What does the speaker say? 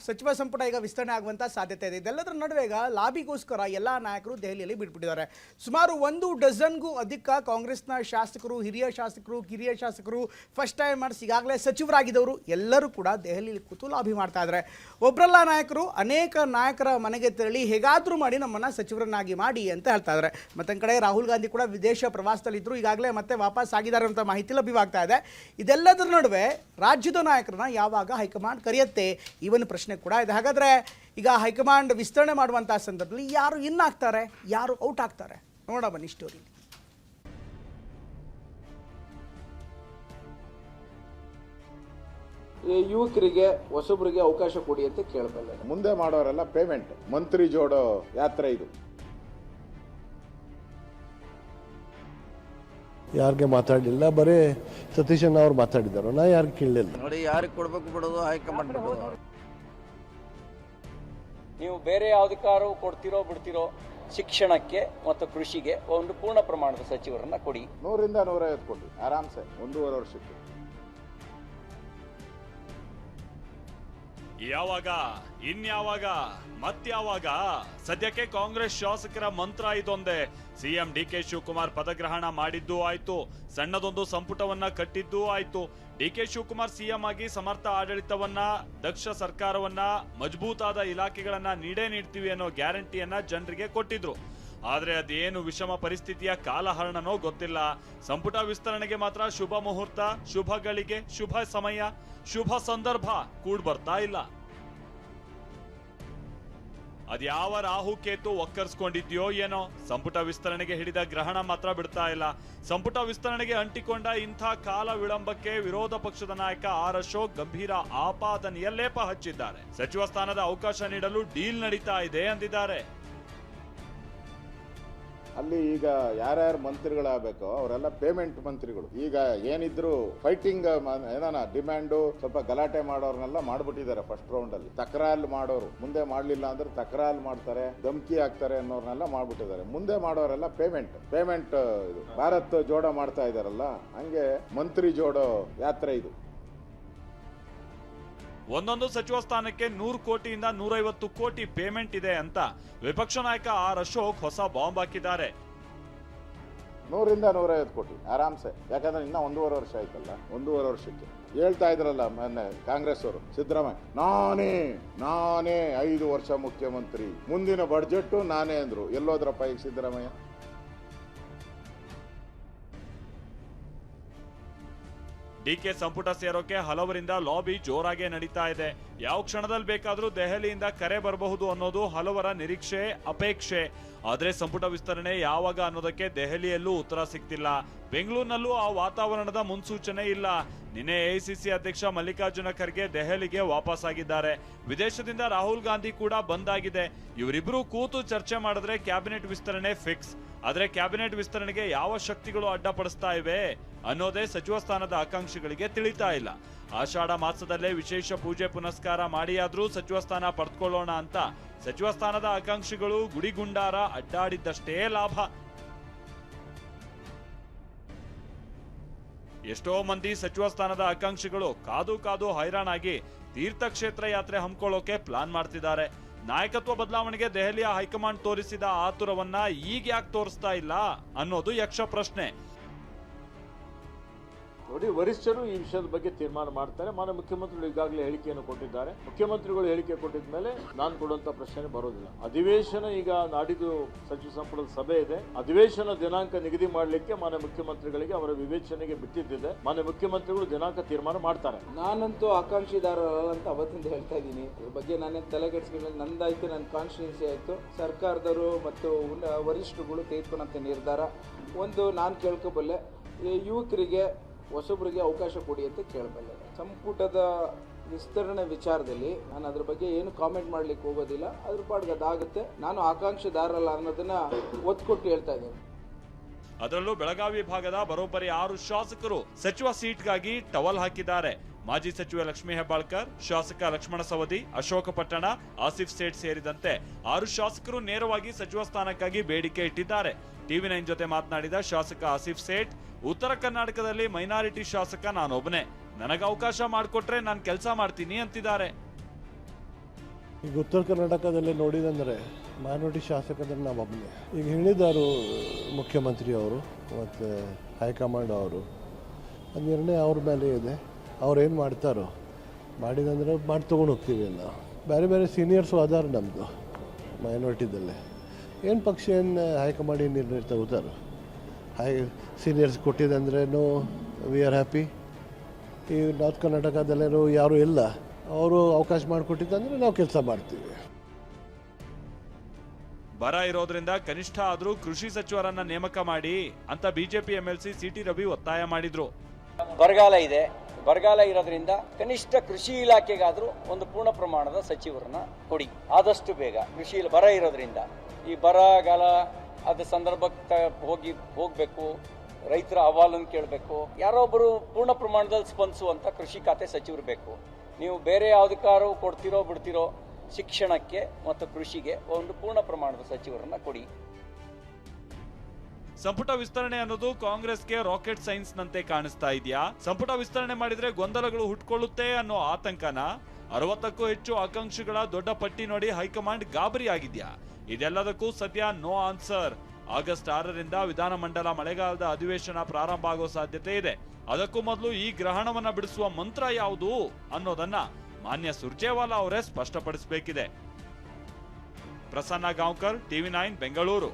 ಸಚಿವ ಸಂಪುಟ ಈಗ ವಿಸ್ತರಣೆ ಆಗುವಂಥ ಸಾಧ್ಯತೆ ಇದೆ. ಇದೆಲ್ಲದರ ನಡುವೆ ಈಗ ಲಾಬಿಗೋಸ್ಕರ ಎಲ್ಲ ನಾಯಕರು ದೆಹಲಿಯಲ್ಲಿ ಬಿಟ್ಬಿಟ್ಟಿದ್ದಾರೆ. ಸುಮಾರು 1 ಡಜನ್ಗೂ ಅಧಿಕ ಕಾಂಗ್ರೆಸ್ನ ಶಾಸಕರು, ಹಿರಿಯ ಶಾಸಕರು, ಕಿರಿಯ ಶಾಸಕರು, ಫಸ್ಟ್ ಟೈಮರ್ಸ್, ಈಗಾಗಲೇ ಸಚಿವರಾಗಿದ್ದವರು ಎಲ್ಲರೂ ಕೂಡ ದೆಹಲಿಯಲ್ಲಿ ಕೂತು ಲಾಬಿ ಮಾಡ್ತಾ ಇದ್ದಾರೆ. ಒಬ್ಬರಲ್ಲ ನಾಯಕರು ಅನೇಕ ನಾಯಕರ ಮನೆಗೆ ತೆರಳಿ ಹೇಗಾದರೂ ಮಾಡಿ ನಮ್ಮನ್ನು ಸಚಿವರನ್ನಾಗಿ ಮಾಡಿ ಅಂತ ಹೇಳ್ತಾ ಇದ್ದಾರೆ. ಮತ್ತೊಂದು ಕಡೆ ರಾಹುಲ್ ಗಾಂಧಿ ಕೂಡ ವಿದೇಶ ಪ್ರವಾಸದಲ್ಲಿದ್ದರು, ಈಗಾಗಲೇ ಮತ್ತೆ ವಾಪಸ್ ಆಗಿದ್ದಾರೆ ಅಂತ ಮಾಹಿತಿ ಲಭ್ಯವಾಗ್ತಾ ಇದೆ. ಇದೆಲ್ಲದರ ನಡುವೆ ರಾಜ್ಯದ ನಾಯಕರನ್ನ ಯಾವಾಗ ಹೈಕಮಾಂಡ್ ಕರೆಯುತ್ತೆ ಈ ಒಂದು ಪ್ರಶ್ನೆ ಕೂಡ ಇದೆ. ಹಾಗಾದರೆ ಈಗ ಹೈಕಮಾಂಡ್ ವಿಸ್ತರಣೆ ಮಾಡುವಂಥ ಸಂದರ್ಭದಲ್ಲಿ ಯಾರು ಇನ್ ಆಗ್ತಾರೆ, ಯಾರು ಔಟ್ ಆಗ್ತಾರೆ ನೋಡೋಣ ಬನ್ನಿ ಸ್ಟೋರಿ. ಯುವಕರಿಗೆ ಹೊಸಬರಿಗೆ ಅವಕಾಶ ಕೊಡಿ ಅಂತ ಕೇಳಬಲ್ಲ. ಮುಂದೆ ಮಾಡೋರೆಲ್ಲ ಪೇಮೆಂಟ್ ಮಂತ್ರಿ ಜೋಡೋ ಯಾತ್ರೆ ಇದು. ಯಾರಿಗೆ ಮಾತಾಡಲಿಲ್ಲ, ಬರೀ ಸತೀಶಣ್ಣ ಅವ್ರು ಮಾತಾಡಿದ್ದಾರೆ, ನಾ ಯಾರಿಗೆ ಕೇಳಲಿಲ್ಲ. ನೋಡಿ, ಯಾರಿಗೆ ಕೊಡ್ಬೇಕು ಬಿಡೋದು ಹೈಕಮಾಂಡ್ ಬಿಡೋದು. ನೀವು ಬೇರೆ ಯಾವುದಕ್ಕಾರು ಕೊಡ್ತಿರೋ ಬಿಡ್ತಿರೋ ಶಿಕ್ಷಣಕ್ಕೆ ಮತ್ತು ಕೃಷಿಗೆ ಒಂದು ಪೂರ್ಣ ಪ್ರಮಾಣದ ಸಚಿವರನ್ನ ಕೊಡಿ. 100ರಿಂದ 150 ಕೋಟಿ ಆರಾಮ್ಸೆ 1.5 ವರ್ಷಕ್ಕೆ. ಯಾವಾಗ, ಇನ್ಯಾವಾಗ, ಮತ್ಯಾವಾಗ? ಸದ್ಯಕ್ಕೆ ಕಾಂಗ್ರೆಸ್ ಶಾಸಕರ ಮಂತ್ರ ಇದೊಂದೇ. ಸಿಎಂ ಡಿಕೆ ಶಿವಕುಮಾರ್ ಪದಗ್ರಹಣ ಮಾಡಿದ್ದೂ ಆಯ್ತು, ಸಣ್ಣದೊಂದು ಸಂಪುಟವನ್ನ ಕಟ್ಟಿದ್ದೂ ಆಯ್ತು. ಡಿಕೆ ಶಿವಕುಮಾರ್ ಸಿಎಂ ಆಗಿ ಸಮರ್ಥ ಆಡಳಿತವನ್ನ, ದಕ್ಷ ಸರ್ಕಾರವನ್ನ, ಮಜಬೂತಾದ ಇಲಾಖೆಗಳನ್ನ ನೀಡ್ತೀವಿ ಅನ್ನೋ ಗ್ಯಾರಂಟಿಯನ್ನ ಜನರಿಗೆ ಕೊಟ್ಟಿದ್ರು. ಆದ್ರೆ ಅದೇನು ವಿಷಮ ಪರಿಸ್ಥಿತಿಯ ಕಾಲಹರಣನೋ ಗೊತ್ತಿಲ್ಲ. ಸಂಪುಟ ವಿಸ್ತರಣೆಗೆ ಮಾತ್ರ ಶುಭ ಮುಹೂರ್ತ, ಶುಭ ಗಳಿಗೆ, ಶುಭ ಸಮಯ, ಶುಭ ಸಂದರ್ಭ ಕೂಡ್ ಬರ್ತಾ ಇಲ್ಲ. ಅದ್ಯಾವ ರಾಹು ಕೇತು ಒಕ್ಕರ್ಸ್ಕೊಂಡಿದ್ಯೋ ಏನೋ, ಸಂಪುಟ ವಿಸ್ತರಣೆಗೆ ಹಿಡಿದ ಗ್ರಹಣ ಮಾತ್ರ ಬಿಡ್ತಾ ಇಲ್ಲ. ಸಂಪುಟ ವಿಸ್ತರಣೆಗೆ ಅಂಟಿಕೊಂಡ ಇಂಥ ಕಾಲ ವಿಳಂಬಕ್ಕೆ ವಿರೋಧ ಪಕ್ಷದ ನಾಯಕ ಆರ್ ಅಶೋಕ್ ಗಂಭೀರ ಆಪಾದನೆಯ ಲೇಪ ಹಚ್ಚಿದ್ದಾರೆ. ಸಚಿವ ಸ್ಥಾನದ ಅವಕಾಶ ನೀಡಲು ಡೀಲ್ ನಡೀತಾ ಇದೆ ಅಂದಿದ್ದಾರೆ. ಅಲ್ಲಿ ಈಗ ಯಾರ್ಯಾರು ಮಂತ್ರಿಗಳಾಗಬೇಕೋ ಅವರೆಲ್ಲ ಪೇಮೆಂಟ್ ಮಂತ್ರಿಗಳು. ಈಗ ಏನಿದ್ರು ಫೈಟಿಂಗ್ ಏನಾನ ಡಿಮ್ಯಾಂಡು ಸ್ವಲ್ಪ ಗಲಾಟೆ ಮಾಡೋರ್ನೆಲ್ಲ ಮಾಡ್ಬಿಟ್ಟಿದ್ದಾರೆ. ಫಸ್ಟ್ ರೌಂಡ್ ಅಲ್ಲಿ ತಕರಾರು ಮಾಡೋರು, ಮುಂದೆ ಮಾಡ್ಲಿಲ್ಲ ಅಂದ್ರೆ ತಕರಾರು ಮಾಡ್ತಾರೆ, ಧಮಕಿ ಹಾಕ್ತಾರೆ ಅನ್ನೋರ್ನೆಲ್ಲ ಮಾಡ್ಬಿಟ್ಟಿದ್ದಾರೆ. ಮುಂದೆ ಮಾಡೋರೆಲ್ಲ ಪೇಮೆಂಟ್ ಇದು ಭಾರತ್ ಜೋಡ ಮಾಡ್ತಾ ಇದಾರಲ್ಲ, ಹಂಗೆ ಮಂತ್ರಿ ಜೋಡೋ ಯಾತ್ರೆ ಇದು. ಒಂದೊಂದು ಸಚಿವ ಸ್ಥಾನಕ್ಕೆ 100 ಕೋಟಿಯಿಂದ 150 ಕೋಟಿ ಪೇಮೆಂಟ್ ಇದೆ ಅಂತ ವಿಪಕ್ಷ ನಾಯಕ ಆರ್ ಅಶೋಕ್ ಹೊಸ ಬಾಂಬ್ ಹಾಕಿದ್ದಾರೆ. 100ರಿಂದ 150 ಕೋಟಿ ಆರಾಮ್ಸೆ. ಯಾಕಂದ್ರೆ ಇನ್ನ 1.5 ವರ್ಷ ಆಯ್ತಲ್ಲ, 1.5 ವರ್ಷಕ್ಕೆ ಹೇಳ್ತಾ ಇದ್ರಲ್ಲ ಮೊನ್ನೆ ಕಾಂಗ್ರೆಸ್ ಅವರು, ಸಿದ್ದರಾಮಯ್ಯ ನಾನೇ 5 ವರ್ಷ ಮುಖ್ಯಮಂತ್ರಿ, ಮುಂದಿನ ಬಡ್ಜೆಟ್ ನಾನೇ ಅಂದ್ರು. ಎಲ್ಲೋದ್ರಪ್ಪ ಈಗ ಸಿದ್ದರಾಮಯ್ಯ? ಡಿಕೆ ಸಂಪುಟ ಸೇರೋಕೆ ಹಲವರಿಂದ ಲಾಬಿ ಜೋರಾಗೆ ನಡೀತಾ ಇದೆ. ಯಾವ ಕ್ಷಣದಲ್ಲಿ ಬೇಕಾದ್ರೂ ದೆಹಲಿಯಿಂದ ಕರೆ ಬರಬಹುದು ಅನ್ನೋದು ಹಲವರ ನಿರೀಕ್ಷೆ, ಅಪೇಕ್ಷೆ. ಆದ್ರೆ ಸಂಪುಟ ವಿಸ್ತರಣೆ ಯಾವಾಗ ಅನ್ನೋದಕ್ಕೆ ದೆಹಲಿಯಲ್ಲೂ ಉತ್ತರ ಸಿಗ್ತಿಲ್ಲ. ಬೆಂಗಳೂರಿನಲ್ಲೂ ಆ ವಾತಾವರಣದ ಮುನ್ಸೂಚನೆ ಇಲ್ಲ. ನಿನ್ನೆ ಎಐಸಿಸಿ ಅಧ್ಯಕ್ಷ ಮಲ್ಲಿಕಾರ್ಜುನ ಖರ್ಗೆ ದೆಹಲಿಗೆ ವಾಪಸ್ ಆಗಿದ್ದಾರೆ. ವಿದೇಶದಿಂದ ರಾಹುಲ್ ಗಾಂಧಿ ಕೂಡ ಬಂದಾಗಿದೆ. ಇವರಿಬ್ರು ಕೂತು ಚರ್ಚೆ ಮಾಡಿದ್ರೆ ಕ್ಯಾಬಿನೆಟ್ ವಿಸ್ತರಣೆ ಫಿಕ್ಸ್. ಆದ್ರೆ ಕ್ಯಾಬಿನೆಟ್ ವಿಸ್ತರಣೆಗೆ ಯಾವ ಶಕ್ತಿಗಳು ಅಡ್ಡಪಡಿಸ್ತಾ ಇವೆ ಅನ್ನೋದೇ ಸಚಿವ ಸ್ಥಾನದ ಆಕಾಂಕ್ಷಿಗಳಿಗೆ ತಿಳಿತಾ ಇಲ್ಲ. ಆಷಾಢ ಮಾಸದಲ್ಲೇ ವಿಶೇಷ ಪೂಜೆ ಪುನಸ್ಕಾರ ಮಾಡಿಯಾದ್ರೂ ಸಚಿವ ಸ್ಥಾನ ಪಡೆದುಕೊಳ್ಳೋಣ ಅಂತ ಸಚಿವ ಸ್ಥಾನದ ಆಕಾಂಕ್ಷಿಗಳು ಗುಡಿಗುಂಡಾರ ಅಡ್ಡಾಡಿದ್ದಷ್ಟೇ ಲಾಭ. ಎಷ್ಟೋ ಮಂದಿ ಸಚಿವ ಸ್ಥಾನದ ಆಕಾಂಕ್ಷಿಗಳು ಕಾದು ಕಾದು ಹೈರಾಣಾಗಿ ತೀರ್ಥಕ್ಷೇತ್ರ ಯಾತ್ರೆ ಹಮ್ಮಿಕೊಳ್ಳೋಕೆ ಪ್ಲಾನ್ ಮಾಡ್ತಿದ್ದಾರೆ. ನಾಯಕತ್ವ ಬದಲಾವಣೆಗೆ ದೆಹಲಿಯ ಹೈಕಮಾಂಡ್ ತೋರಿಸಿದ ಆತುರವನ್ನ ಈಗ ಯಾಕೆ ತೋರಿಸ್ತಾ ಇಲ್ಲ ಅನ್ನೋದು ಯಕ್ಷ ಪ್ರಶ್ನೆ. ನೋಡಿ, ವರಿಷ್ಠರು ಈ ವಿಷಯದ ಬಗ್ಗೆ ತೀರ್ಮಾನ ಮಾಡ್ತಾರೆ. ಮಾನ್ಯ ಮುಖ್ಯಮಂತ್ರಿಗಳು ಈಗಾಗಲೇ ಹೇಳಿಕೆಯನ್ನು ಕೊಟ್ಟಿದ್ದಾರೆ. ಮುಖ್ಯಮಂತ್ರಿಗಳು ಹೇಳಿಕೆ ಕೊಟ್ಟಿದ ಮೇಲೆ ನಾನು ಕೊಡುವಂತ ಪ್ರಶ್ನೆ ಬರೋದಿಲ್ಲ. ಅಧಿವೇಶನ ಈಗ ನಾಡಿದ್ದು ಸಚಿವ ಸಂಪುಟದ ಸಭೆ ಇದೆ. ಅಧಿವೇಶನ ದಿನಾಂಕ ನಿಗದಿ ಮಾಡಲಿಕ್ಕೆ ಮಾನ್ಯ ಮುಖ್ಯಮಂತ್ರಿಗಳಿಗೆ ಅವರ ವಿವೇಚನೆಗೆ ಬಿಟ್ಟಿದ್ದಿದೆ. ಮಾನ್ಯ ಮುಖ್ಯಮಂತ್ರಿಗಳು ದಿನಾಂಕ ತೀರ್ಮಾನ ಮಾಡ್ತಾರೆ. ನಾನಂತೂ ಆಕಾಂಕ್ಷಿದಾರರಲ್ಲ ಅಂತ ಅವತ್ತಿಂದ ಹೇಳ್ತಾ ಇದ್ದೀನಿ. ಇದ್ರ ಬಗ್ಗೆ ನಾನೇನು ತಲೆಗೆಡಿಸ್ಕೊಳ್ಳಿ. ನಂದಾಯ್ತು, ನನ್ನ ಕಾನ್ಸ್ಟಿಟ್ಯೂನ್ಸಿ ಆಯ್ತು, ಸರ್ಕಾರದವರು ಮತ್ತು ವರಿಷ್ಠರುಗಳು ತೆಗೆದುಕೊಂಡಂತ ನಿರ್ಧಾರ. ಒಂದು ನಾನು ಕೇಳ್ಕೊಬಲ್ಲೆ, ಯುವಕರಿಗೆ ಹೊಸಬರಿಗೆ ಅವಕಾಶ ಕೊಡಿ ಅಂತ ಕೇಳಬಲ್ಲೆ. ಸಂಪುಟದ ವಿಸ್ತರಣೆ ವಿಚಾರದಲ್ಲಿ ನಾನು ಅದ್ರ ಬಗ್ಗೆ ಏನು ಕಾಮೆಂಟ್ ಮಾಡ್ಲಿಕ್ಕೆ ಹೋಗೋದಿಲ್ಲ. ಅದ್ರ ಪಾಡ್ಗೆ ಅದಾಗುತ್ತೆ. ನಾನು ಆಕಾಂಕ್ಷಿದಾರಲ್ಲ ಅನ್ನೋದನ್ನ ಒತ್ತು ಕೊಟ್ಟು ಹೇಳ್ತಾ ಇದ್ದೀನಿ. ಅದರಲ್ಲೂ ಬೆಳಗಾವಿ ಭಾಗದ ಬರೋಬ್ಬರಿ 6 ಶಾಸಕರು ಸಚಿವ ಸೀಟ್ಗಾಗಿ ಟವಲ್ ಹಾಕಿದ್ದಾರೆ. ಮಾಜಿ ಸಚಿವ ಲಕ್ಷ್ಮೀ ಹೆಬ್ಬಾಳ್ಕರ್, ಶಾಸಕ ಲಕ್ಷ್ಮಣ ಸವದಿ, ಅಶೋಕ ಪಟ್ಟಣ, ಆಸಿಫ್ ಸೇಠ್ ಸೇರಿದಂತೆ 6 ಶಾಸಕರು ನೇರವಾಗಿ ಸಚಿವ ಸ್ಥಾನಕ್ಕಾಗಿ ಬೇಡಿಕೆ ಇಟ್ಟಿದ್ದಾರೆ. ಟಿವಿ9 ಜೊತೆ ಮಾತನಾಡಿದ ಶಾಸಕ ಆಸಿಫ್ ಸೇಠ್, ಉತ್ತರ ಕರ್ನಾಟಕದಲ್ಲಿ ಮೈನಾರಿಟಿ ಶಾಸಕ ನಾನೊಬ್ಬನೇ, ನನಗೆ ಅವಕಾಶ ಮಾಡಿಕೊಟ್ರೆ ನಾನು ಕೆಲಸ ಮಾಡ್ತೀನಿ ಅಂತಿದ್ದಾರೆ. ಈಗ ಉತ್ತರ ಕರ್ನಾಟಕದಲ್ಲಿ ನೋಡಿದಂದರೆ ಮೈನಾರಿಟಿ ಶಾಸಕಂದ್ರೆ ನಾವೊಬ್ಬನೇ. ಈಗ ಹೇಳಿದಾರು ಮುಖ್ಯಮಂತ್ರಿ ಅವರು ಮತ್ತು ಹೈಕಮಾಂಡ್ ಅವರು, ಆ ನಿರ್ಣಯ ಅವ್ರ ಮೇಲೆ ಇದೆ. ಅವ್ರು ಏನು ಮಾಡ್ತಾರೋ ಮಾಡಿದಂದ್ರೆ ಮಾಡಿ ತೊಗೊಂಡು ಹೋಗ್ತೀವಿ ಎಲ್ಲ. ಬೇರೆ ಬೇರೆ ಸೀನಿಯರ್ಸು ಅದಾರ ನಮ್ಮದು ಮೈನಾರಿಟಿದಲ್ಲೇ. ಏನು ಪಕ್ಷ ಏನು ಹೈಕಮಾಂಡ್ ಏನು ನಿರ್ಣಯ ತಗೋತಾರೋ, ಸೀನಿಯರ್ಸ್ ಕೊಟ್ಟಿದ್ದಂದ್ರೆ ವಿ ಆರ್ ಹ್ಯಾಪಿ. ಈ ನಾರ್ತ್ ಕರ್ನಾಟಕದಲ್ಲೇನೋ ಯಾರೂ ಇಲ್ಲ, ಅವರು ಅವಕಾಶ ಮಾಡಿಕೊಟ್ಟಿದ್ದಂದ್ರೆ ನಾವು ಕೆಲಸ ಮಾಡ್ತೀವಿ. ಬರ ಇರೋದ್ರಿಂದ ಕನಿಷ್ಠ ಆದ್ರೂ ಕೃಷಿ ಸಚಿವರನ್ನ ನೇಮಕ ಮಾಡಿ ಅಂತ ಬಿಜೆಪಿ ಎಂಎಲ್ಸಿ ಸಿಟಿ ರವಿ ಒತ್ತಾಯ ಮಾಡಿದ್ರು. ಬರಗಾಲ ಇದೆ, ಬರಗಾಲ ಇರೋದ್ರಿಂದ ಕನಿಷ್ಠ ಕೃಷಿ ಇಲಾಖೆಗಾದ್ರೂ ಒಂದು ಪೂರ್ಣ ಪ್ರಮಾಣದ ಸಚಿವರನ್ನ ಕೊಡಿ ಆದಷ್ಟು ಬೇಗ. ಬರ ಇರೋದ್ರಿಂದ ಈ ಬರಗಾಲ ಅದ ಸಂದರ್ಭಕ್ಕೆ ಹೋಗ್ಬೇಕು, ರೈತರ ಅಹವಾಲನ್ನು ಕೇಳಬೇಕು, ಯಾರೊಬ್ಬರು ಪೂರ್ಣ ಪ್ರಮಾಣದಲ್ಲಿ ಸ್ಪಂದಿಸುವಂತ ಕೃಷಿ ಖಾತೆ ಸಚಿವರು ಬೇಕು. ನೀವು ಬೇರೆ ಯಾವುದಕ್ಕಾರು ಕೊಡ್ತಿರೋ ಬಿಡ್ತಿರೋ ಶಿಕ್ಷಣಕ್ಕೆ ಮತ್ತು ಕೃಷಿಗೆ ಒಂದು ಪೂರ್ಣ ಪ್ರಮಾಣದ ಸಚಿವರನ್ನ ಕೊಡಿ. ಸಂಪುಟ ವಿಸ್ತರಣೆ ಅನ್ನೋದು ಕಾಂಗ್ರೆಸ್ಗೆ ರಾಕೆಟ್ ಸೈನ್ಸ್ ನಂತೆ ಕಾಣಿಸ್ತಾ ಇದೆಯಾ? ಸಂಪುಟ ವಿಸ್ತರಣೆ ಮಾಡಿದ್ರೆ ಗೊಂದಲಗಳು ಹುಟ್ಕೊಳ್ಳುತ್ತೆ ಅನ್ನೋ ಆತಂಕನ 60ಕ್ಕೂ ಹೆಚ್ಚು ಆಕಾಂಕ್ಷಿಗಳ ದೊಡ್ಡ ಪಟ್ಟಿ ನೋಡಿ ಹೈಕಮಾಂಡ್ ಗಾಬರಿ ಆಗಿದ್ಯಾ? ಇದೆಲ್ಲದಕ್ಕೂ ಸದ್ಯ ನೋ ಆನ್ಸರ್. ಆಗಸ್ಟ್ 6ರಿಂದ ವಿಧಾನಮಂಡಲ ಮಳೆಗಾಲದ ಅಧಿವೇಶನ ಪ್ರಾರಂಭ ಆಗೋ ಸಾಧ್ಯತೆ ಇದೆ. ಅದಕ್ಕೂ ಮೊದಲು ಈ ಗ್ರಹಣವನ್ನ ಬಿಡಿಸುವ ಮಂತ್ರ ಯಾವುದು ಅನ್ನೋದನ್ನ ಮಾನ್ಯ ಸುರ್ಜೇವಾಲಾ ಅವರೇ ಸ್ಪಷ್ಟಪಡಿಸಬೇಕಿದೆ. ಪ್ರಸನ್ನ ಗಾಂವ್ಕರ್, TV9 ಬೆಂಗಳೂರು.